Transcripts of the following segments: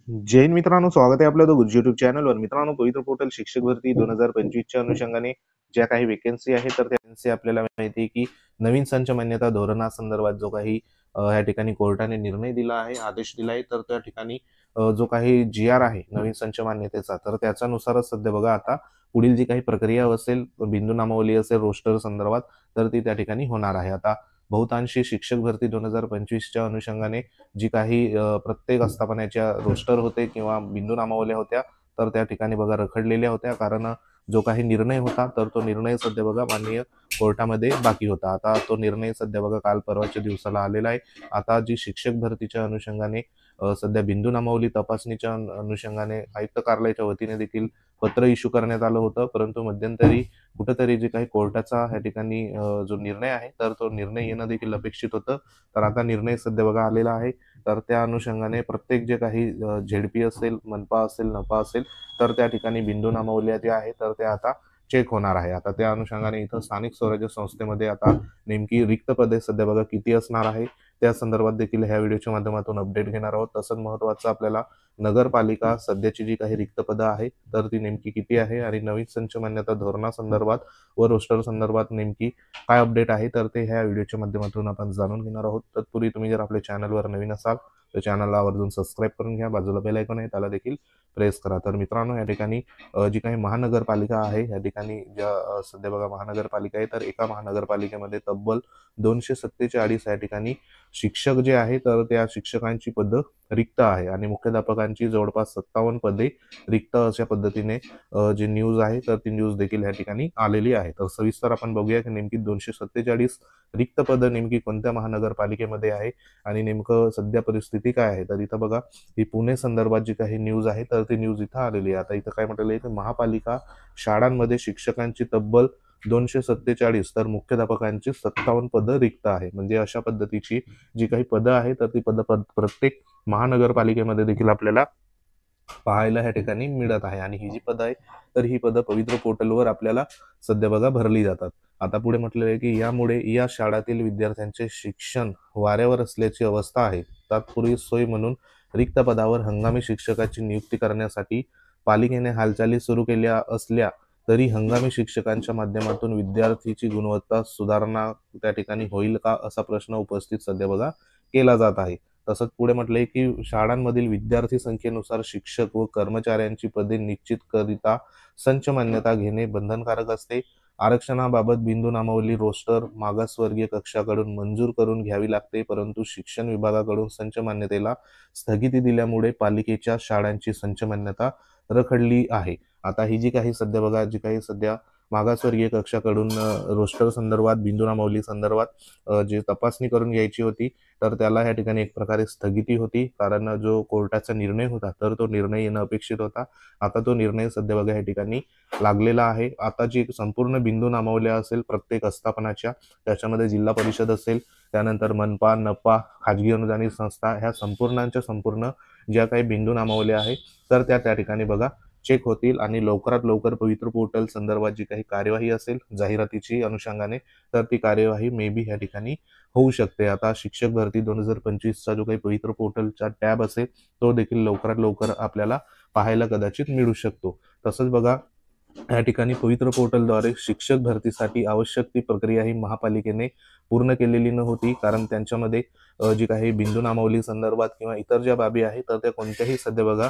जय हिंद मित्रांनो, स्वागत आहे आपलं द गुरुजी युट्यूब चॅनलवर। मित्रांनो, पवित्र पोर्टल शिक्षक भरती 2025च्या अनुषंगाने ज्या काही वेकेन्सी आहेत तर त्या वेकेन्सी आपल्याला माहिती आहे की नवीन संच मान्यता धोरणासंदर्भात जो काही या ठिकाणी कोर्टाने निर्णय दिला आहे, आदेश दिला आहे, तर त्या ठिकाणी जो काही GR आहे नवीन संच मान्यतेचा, तर त्याच्यानुसारच सध्या बघा आता पुढील जी काही प्रक्रिया असेल, बिंदू नामावली असेल रोस्टर संदर्भात, तर ती त्या ठिकाणी होणार आहे। आता बहुतांशी शिक्षक भरती 2025च्या अनुषंगाने जी काही प्रत्येक आस्थापनाच्या रोस्टर होते किंवा बिंदू नामावल्या होत्या, तर त्या ठिकाणी बघा रखडलेल्या होत्या, कारण जो काही निर्णय होता तर तो निर्णय सध्या बघा माननीय कोर्टामध्ये बाकी होता। आता तो निर्णय सध्या बघा काल परवाच्या दिवसाला आलेला आहे। आता जी शिक्षक भरतीच्या अनुषंगाने सध्या बिंदू नामावली तपासणीच्या अनुषंगाने आयुक्त कार्यालयाच्या वतीने देखील पत्र इश्यू करण्यात आलं होतं, परंतु मध्यंतरी कुठंतरी जे काही कोर्टाचा या ठिकाणी जो निर्णय आहे तर तो निर्णय येणं देखील अपेक्षित होतं। तर आता निर्णय सध्या बघा आलेला आहे। तर त्या अनुषंगाने प्रत्येक जे काही झेडपी असेल, मनपा असेल, नपा असेल, तर त्या ठिकाणी बिंदू नामावल्या ज्या आहे तर त्या आता चेक होणार आहे। आता त्या अनुषंगाने इथं स्थानिक स्वराज्य संस्थेमध्ये आता नेमकी रिक्त पदे सध्या बघा किती असणार आहे, त्या संदर्भात देखील ह्या व्हिडिओच्या माध्यमातून अपडेट घेणार आहोत। तसंच महत्त्वाचं आपल्याला नगरपालिका सध्याची जी काही रिक्त पदं आहे तर ती नेमकी किती आहे आणि नवीन संच मान्यता धोरणासंदर्भात व रोस्टर संदर्भात नेमकी काय अपडेट आहे, तर ते ह्या व्हिडिओच्या माध्यमातून आपण जाणून घेणार आहोत। तत्पूर्वी तुम्ही जर आपल्या चॅनलवर नवीन असाल तर चॅनलला आवर्जून सबस्क्राईब करून घ्या, बाजूला बेल आयकॉन आहे त्याला देखील प्रेस करा। तर मित्रांनो, या ठिकाणी जी काही महानगरपालिका आहे या ठिकाणी ज्या सध्या बघा महानगरपालिका आहे, तर एका महानगरपालिकेमध्ये तब्बल 247 या ठिकाणी शिक्षक जे आहे तर त्या शिक्षकांची पदं रिक्त आहे आणि मुख्याध्यापकांची जवळपास 57 पदे रिक्त अशा पद्धतीने जी न्यूज आहे तर ती न्यूज देखील या ठिकाणी आलेली आहे। तर सविस्तर आपण बघूया की नेमकी 247 रिक्त पदं नेमकी कोणत्या महानगरपालिकेमध्ये आहे आणि नेमकं सध्या परिस्थिती काय आहे। तर इथं बघा ही पुणे संदर्भात जी काही न्यूज आहे तर ती न्यूज इथं आलेली आहे। आता इथं काय म्हटलेलं आहे की महापालिका शाळांमध्ये शिक्षकांची तब्बल 247 तर मुख्याध्यापकांची 57 पदं रिक्त आहे। म्हणजे अशा पद्धतीची जी काही पदं आहे तर ती पदं प्रत्येक महानगरपालिकेमध्ये देखील आपल्याला पाहायला ह्या ठिकाणी मिळत आहे आणि ही जी पदं आहे तर ही पदं पवित्र पोर्टलवर आपल्याला सध्या बघा भरली जातात। आता पुढे म्हटलेलं आहे की यामुळे या शाळातील विद्यार्थ्यांचे शिक्षण वाऱ्यावर असल्याची अवस्था आहे। तात्पुरती सोय म्हणून रिक्त पदावर हंगामी शिक्षकाची नियुक्ती करण्यासाठी पालिकेने हालचाली सुरू केल्या असल्या तरी हंगामी शिक्षकांच्या माध्यमातून विद्यार्थीची गुणवत्ता सुधारणा त्या ठिकाणी होईल का, असा प्रश्न उपस्थित सध्या बघा केला जात आहे। तसंच पुढे म्हटलंय की शाळांमधील विद्यार्थी संख्येनुसार शिक्षक व कर्मचाऱ्यांची पदे निश्चित करिता संच मान्यता घेणे बंधनकारक असते। आरक्षणाबाबत बिंदू नामावली रोस्टर मागासवर्गीय कक्षाकडून मंजूर करून घ्यावी लागते, परंतु शिक्षण विभागाकडून संच मान्यतेला स्थगिती दिल्यामुळे पालिकेच्या शाळांची संच मान्यता रखडली आहे। आता ही जी काही सध्या बघा जी काही सध्या मागासवर्गीय कक्षाकडून रोस्टर संदर्भात बिंदू नामावली संदर्भात जी तपासणी करून घ्यायची होती तर त्याला या ठिकाणी एक प्रकारे स्थगिती होती, कारण जो कोर्टाचा निर्णय होता तर तो निर्णय येणं अपेक्षित होता। आता तो निर्णय सध्या बघा या ठिकाणी लागलेला आहे। आता जी संपूर्ण बिंदू नामावल्या असेल प्रत्येक आस्थापनाच्या, त्याच्यामध्ये जिल्हा परिषद असेल, त्यानंतर मनपा, नपा, खाजगी अनुदानित संस्था, ह्या संपूर्णांच्या संपूर्ण ज्या काही बिंदू नामावल्या आहे तर त्या ठिकाणी बघा चेक होतील आणि लवकरात लवकर पवित्र पोर्टल संदर्भात जी काही कार्यवाही असेल जाहिरातीची अनुषंगाने तर ती कार्यवाही मे बी या ठिकाणी होऊ शकते। आता शिक्षक भरती 2025चा जो काही पवित्र पोर्टलचा टॅब असेल तो देखील लवकरात लवकर आपल्याला पाहायला कदाचित मिळू शकतो। तसंच बघा या ठिकाणी पवित्र पोर्टलद्वारे शिक्षक भरतीसाठी आवश्यक ती प्रक्रिया ही महापालिकेने पूर्ण केलेली नव्हती, कारण त्यांच्यामध्ये जी काही बिंदू नामावली संदर्भात किंवा इतर ज्या बाबी आहेत तर त्या कोणत्याही सध्या बघा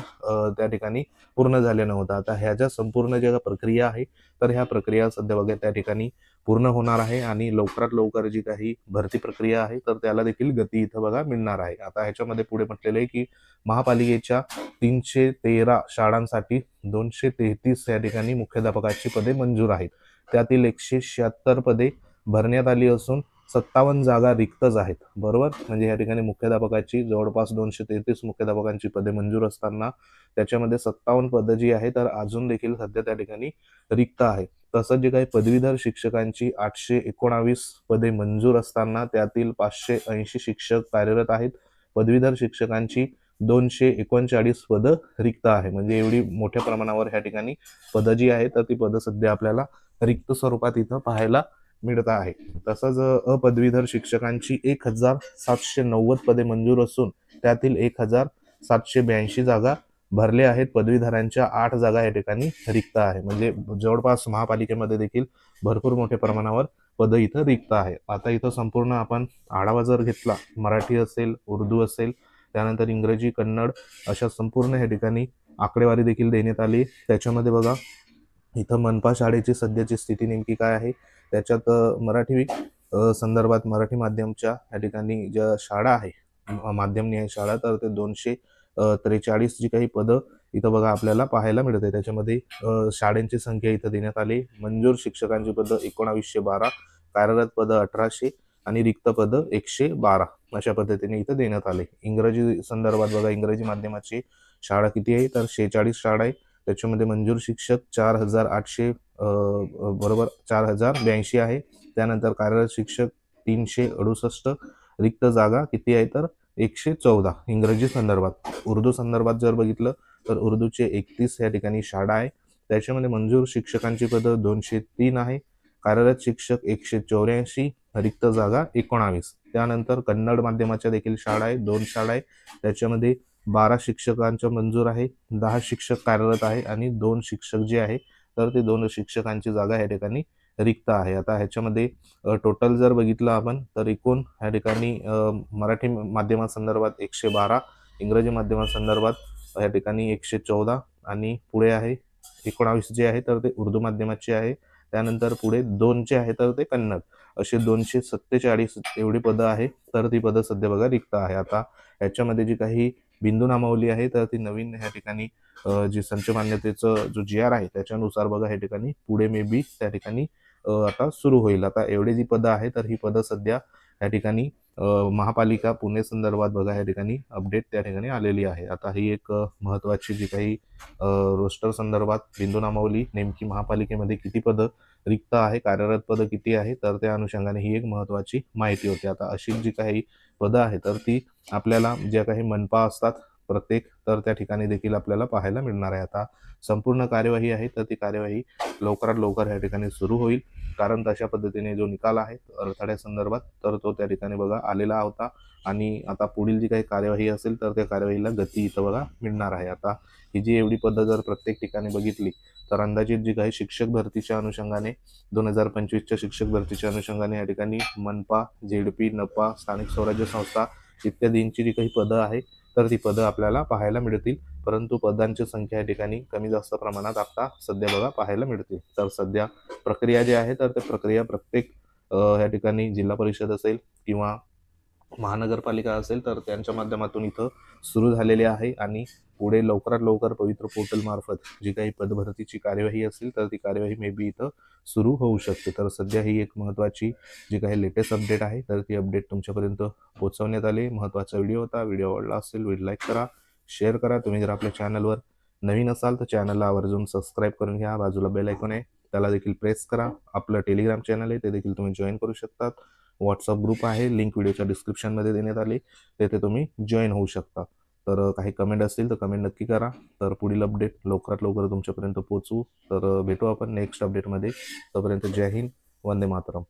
त्या ठिकाणी पूर्ण झाल्या नव्हत्या। आता ह्या ज्या संपूर्ण ज्या प्रक्रिया आहे तर ह्या प्रक्रिया सध्या बघा त्या ठिकाणी पूर्ण होणार आहे आणि लवकरात लवकर जी काही भरती प्रक्रिया आहे तर त्याला देखील गती इथं बघा मिळणार आहे। आता ह्याच्यामध्ये पुढे म्हटलेलं आहे की महापालिकेच्या 313 शाळांसाठी 233 या ठिकाणी मुख्याध्यापकाची पदे मंजूर आहेत। त्यातील 176 पदे भरण्यात आली असून 57 जागा रिक्तच आहेत, बरोबर। म्हणजे या ठिकाणी मुख्याध्यापकाची जवळपास 233 मुख्याध्यापकांची पदे मंजूर असताना त्याच्यामध्ये 57 पदं जी आहे तर अजून देखील सध्या त्या ठिकाणी रिक्त आहे। तसंच जे काही पदवीधर शिक्षकांची 819 पदे मंजूर असताना त्यातील 580 शिक्षक कार्यरत आहेत। पदवीधर शिक्षकांची 239 पदं रिक्त आहे। म्हणजे एवढी मोठ्या प्रमाणावर ह्या ठिकाणी पदं जी आहेत तर ती पदं सध्या आपल्याला रिक्त स्वरूपात इथं पाहायला मिळत आहे। तसंच अपदवीधर शिक्षकांची 1790 पदे मंजूर असून त्यातील 1782 जागा भरले आहेत. पदवीधरांच्या 8 जागा या ठिकाणी रिक्त आहे. म्हणजे जवळपास महापालिकेमध्ये देखील भरपूर मोठ्या प्रमाणावर पद इथं रिक्त आहे. आता इथं संपूर्ण आपण आढावा जर घेतला, मराठी असेल, उर्दू असेल, त्यानंतर इंग्रजी, कन्नड अशा संपूर्ण या ठिकाणी आकडेवारी देखील देण्यात आली. त्याच्यामध्ये बघा इथं मनपा शाळेची सध्याची स्थिती नेमकी काय आहे, त्याच्यात मराठी संदर्भात मराठी माध्यमच्या या ठिकाणी ज्या शाळा आहे, माध्यमनिहाय शाळा, तर ते 243 जी काही पदं इथं बघा आपल्याला पाहायला मिळते. त्याच्यामध्ये शाळांची संख्या इथं देण्यात आली. मंजूर शिक्षकांची पदं 1912, कार्यरत पदं 1800 आणि रिक्त पदं 112 अशा पद्धतीने इथं देण्यात आले. इंग्रजी संदर्भात बघा, इंग्रजी माध्यमाची शाळा किती आहे, तर 46 शाळा आहे. त्याच्यामध्ये मंजूर शिक्षक 4800 बरोबर 4082 आहे. त्यानंतर कार्यरत शिक्षक 368, रिक्त जागा किती आहे तर 114 इंग्रजी संदर्भात. उर्दू संदर्भात जर बघितलं तर उर्दूचे 31 या ठिकाणी शाळा आहे. त्याच्यामध्ये मंजूर शिक्षकांची पदं 203 आहे. कार्यरत शिक्षक 184, रिक्त जागा 19. त्यानंतर कन्नड माध्यमाच्या देखील शाळा आहे, 2 शाळा आहे. त्याच्यामध्ये 12 शिक्षकांच्या मंजूर आहे, 10 शिक्षक कार्यरत आहे आणि 2 शिक्षक जे आहे तर ते 2 शिक्षकांची जागा या ठिकाणी रिक्त आहे. आता ह्याच्यामध्ये टोटल जर बघितलं आपण तर एकूण या ठिकाणी मराठी माध्यमासंदर्भात 112, इंग्रजी माध्यमासंदर्भात या ठिकाणी 114 आणि पुढे आहे 19 जे आहे तर ते उर्दू माध्यमाचे आहे. त्यानंतर पुढे 2 जे आहे तर ते कन्नड, असे 247 एवढी पदं आहे. तर ती पदं सध्या बघा रिक्त आहे. आता याच्यामध्ये जी काही बिंदू नामावली आहे तर ती नवीन या ठिकाणी जी संच मान्यतेचं जो GR आहे त्याच्यानुसार बघा या ठिकाणी पुढे मे बी त्या ठिकाणी आता सुरू होईल. आता एवढी जी पदं आहे तर ही पदं सध्या या ठिकाणी महापालिका पुणे संदर्भात बघा या ठिकाणी अपडेट त्या ठिकाणी आलेली आहे. आता ही एक महत्त्वाची जी काही रोस्टर संदर्भात बिंदू नामावली, नेमकी महापालिकेमध्ये किती पदं रिक्त आहे, कार्यरत पदं किती आहे, तर त्या अनुषंगाने ही एक महत्त्वाची माहिती होती. आता अशी जी काही पदं आहे तर ती आपल्याला ज्या काही मनपा असतात प्रत्येक, तर त्या ठिकाणी देखील आपल्याला पाहायला मिळणार आहे. आता संपूर्ण कार्यवाही आहे तर ती कार्यवाही लवकरात लवकर या ठिकाणी सुरू होईल. कारण तशा पद्धतीने जो निकाल आहे अडथळ्यासंदर्भात तर तो त्या ठिकाणी बघा आलेला होता आणि आता पुढील जी काही कार्यवाही असेल तर त्या कार्यवाहीला गती इथं बघा मिळणार आहे. आता ही जी एवढी पदं जर प्रत्येक ठिकाणी बघितली तर अंदाजित जी काही शिक्षक भरतीच्या अनुषंगाने 2025च्या शिक्षक भरतीच्या अनुषंगाने या ठिकाणी मनपा, ZP, नपा, स्थानिक स्वराज्य संस्था इत्यादींची जी काही पदं आहे तर ती पदं आपल्याला पाहायला मिळतील. परंतु पदांची संख्या या ठिकाणी कमी जास्त प्रमाणात आता सध्या बघा पाहायला मिळते. तर सध्या प्रक्रिया जी आहे तर त्या प्रक्रिया प्रत्येक या ठिकाणी जिल्हा परिषद असेल किंवा महानगरपालिका असेल तर त्यांच्या माध्यमातून इथं सुरू झालेले आहे आणि पुढे लवकरात लवकर पवित्र पोर्टल मार्फत जी काही पदभरतीची कार्यवाही असेल तर ती कार्यवाही मे बी इथं सुरू होऊ शकते. तर सध्या ही एक महत्त्वाची जी काही लेटेस्ट अपडेट आहे तर ती अपडेट तुमच्यापर्यंत पोहोचवण्यात आली. महत्त्वाचा व्हिडिओ होता. व्हिडिओ आवडला असेल व्हिडिओ लाईक करा, शेअर करा. तुम्ही जर आपल्या चॅनलवर नवीन असाल तर चॅनलला आवर्जून सबस्क्राईब करून घ्या. बाजूला बेल आयकॉन आहे त्याला देखील प्रेस करा. आपलं टेलिग्राम चॅनल आहे ते देखील तुम्ही जॉईन करू शकतात. व्हॉट्सअप ग्रुप आहे, लिंक व्हिडिओच्या डिस्क्रिप्शनमध्ये देण्यात आली, तेथे तुम्ही जॉईन होऊ शकता. तर काही कमेंट असतील तर कमेंट नक्की करा. तर पुढील अपडेट लवकरात लवकर तुमच्यापर्यंत पोहोचू. तर भेटू आपण नेक्स्ट अपडेटमध्ये. तोपर्यंत जय हिंद, वंदे मातरम.